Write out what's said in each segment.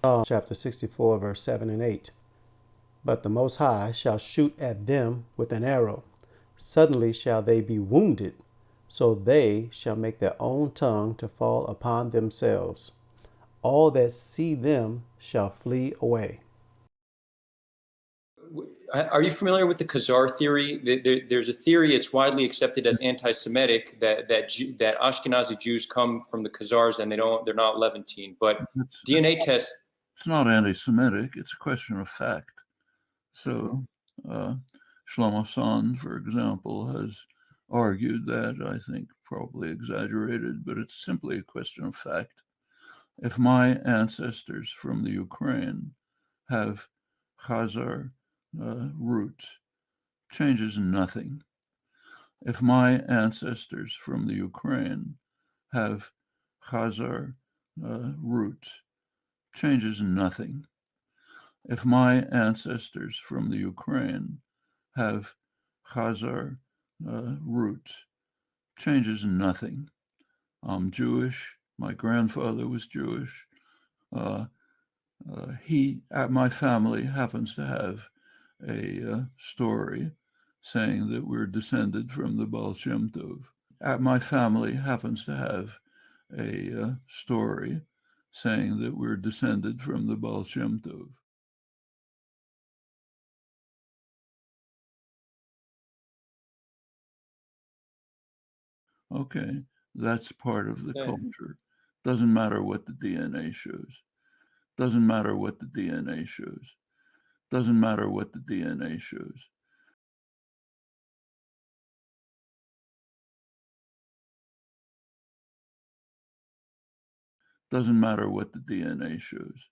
Chapter 64, verse 7 and 8. But the Most High shall shoot at them with an arrow. Suddenly shall they be wounded, so they shall make their own tongue to fall upon themselves. All that see them shall flee away. Are you familiar with the Khazar theory? There's a theory, it's widely accepted as anti-Semitic, that Ashkenazi Jews come from the Khazars and they're not Levantine. But DNA tests. It's not anti-Semitic. It's a question of fact. So Shlomo Sand, for example, has argued that, I think probably exaggerated, but it's simply a question of fact. If my ancestors from the Ukraine have Khazar roots, changes nothing. If my ancestors from the Ukraine have Khazar roots, changes nothing. If my ancestors from the Ukraine have Khazar roots, changes nothing. I'm Jewish. My grandfather was Jewish. My family happens to have a story saying that we're descended from the Baal Shem Tov. My family happens to have a story saying that we're descended from the Baal Shem Tov. Okay, that's part of the culture. Doesn't matter what the DNA shows. Doesn't matter what the DNA shows. Doesn't matter what the DNA shows. Doesn't matter what the DNA shows.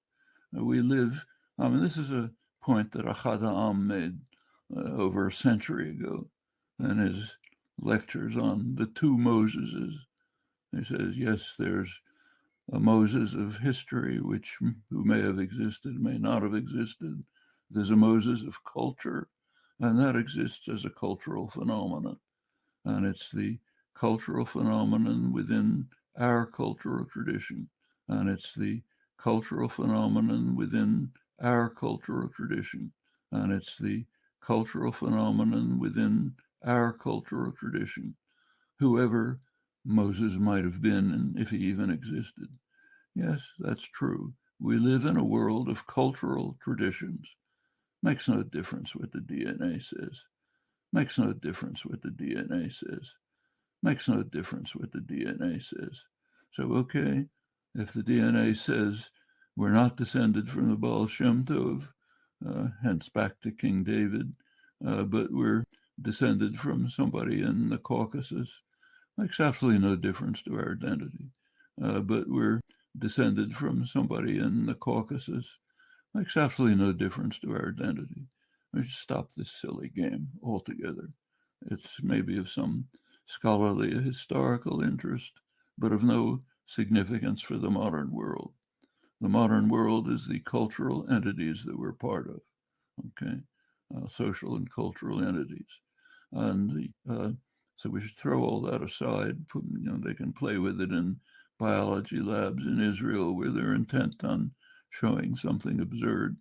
We live, this is a point that Ahad Ha'am made over a century ago in his lectures on the two Moseses. He says, yes, there's a Moses of history, who may have existed, may not have existed. There's a Moses of culture, and that exists as a cultural phenomenon. And it's the cultural phenomenon within our cultural tradition. And it's the cultural phenomenon within our cultural tradition. And it's the cultural phenomenon within our cultural tradition. Whoever Moses might have been, and if he even existed. Yes, that's true. We live in a world of cultural traditions. Makes no difference what the DNA says. Makes no difference what the DNA says. Makes no difference what the DNA says. So, okay, if the DNA says we're not descended from the Baal Shem Tov, hence back to King David, but we're descended from somebody in the Caucasus, makes absolutely no difference to our identity. But we're descended from somebody in the Caucasus, makes absolutely no difference to our identity. We should stop this silly game altogether. It's maybe of some scholarly historical interest, but of no significance for the modern world. The modern world is the cultural entities that we're part of, okay? Social and cultural entities. And so we should throw all that aside. They can play with it in biology labs in Israel where they're intent on showing something absurd.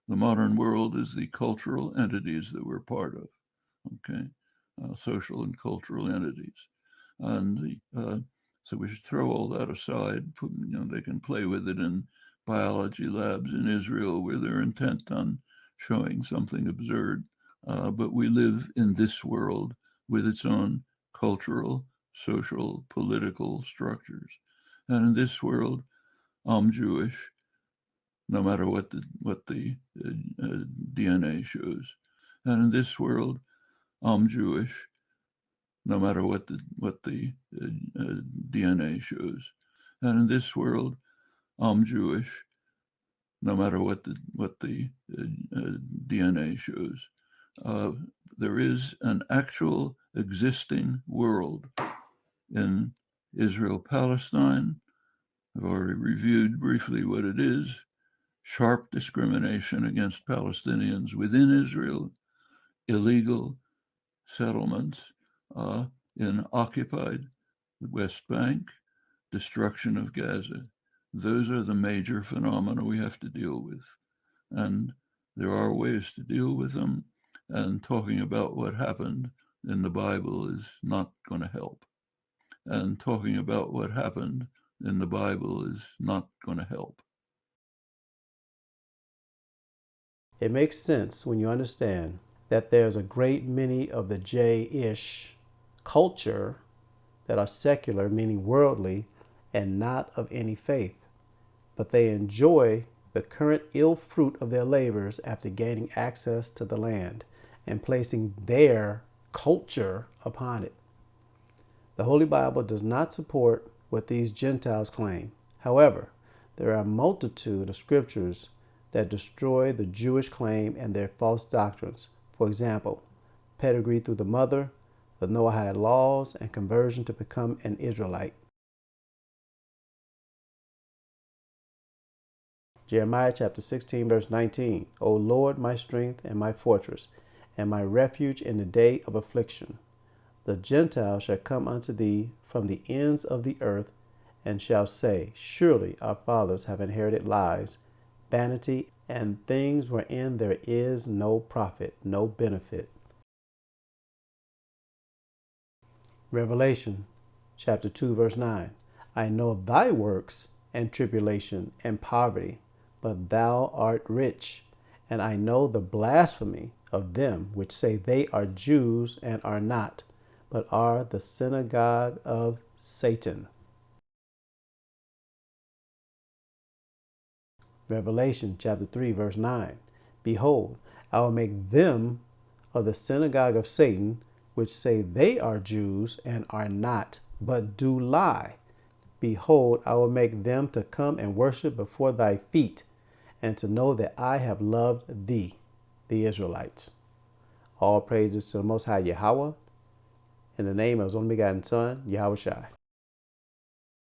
The modern world is the cultural entities that we're part of, okay? Social and cultural entities. And so we should throw all that aside. They can play with it in biology labs in Israel where they're intent on showing something absurd. But we live in this world with its own cultural, social, political structures. And in this world, I'm Jewish, no matter what the DNA shows. And in this world, I'm Jewish, no matter what the DNA shows. And in this world, I'm Jewish, no matter what the DNA shows. There is an actual existing world in Israel, Palestine. I've already reviewed briefly what it is. Sharp discrimination against Palestinians within Israel, illegal settlements, in occupied West Bank, destruction of Gaza. Those are the major phenomena we have to deal with. And there are ways to deal with them, and talking about what happened in the Bible is not going to help. And talking about what happened in the Bible is not going to help. It makes sense when you understand that there's a great many of the j3wish culture that are secular, meaning worldly, and not of any faith, but they enjoy the current ill fruit of their labors after gaining access to the land and placing their culture upon it. The Holy Bible does not support what these Gentiles claim. However, there are a multitude of scriptures that destroy the Jewish claim and their false doctrines. For example, pedigree through the mother, the Noahide laws, and conversion to become an Israelite. Jeremiah chapter 16, verse 19. O Lord, my strength and my fortress, and my refuge in the day of affliction. The Gentiles shall come unto thee from the ends of the earth, and shall say, Surely our fathers have inherited lies, vanity, and things wherein there is no profit, no benefit. Revelation chapter 2, verse 9. I know thy works and tribulation and poverty, but thou art rich. And I know the blasphemy of them which say they are Jews and are not, but are the synagogue of Satan. Revelation chapter 3, verse 9. Behold, I will make them of the synagogue of Satan, which say they are Jews and are not, but do lie. Behold, I will make them to come and worship before thy feet, and to know that I have loved thee, the Israelites. All praises to the Most High Yahweh, in the name of His only begotten Son, Yahweh Shai.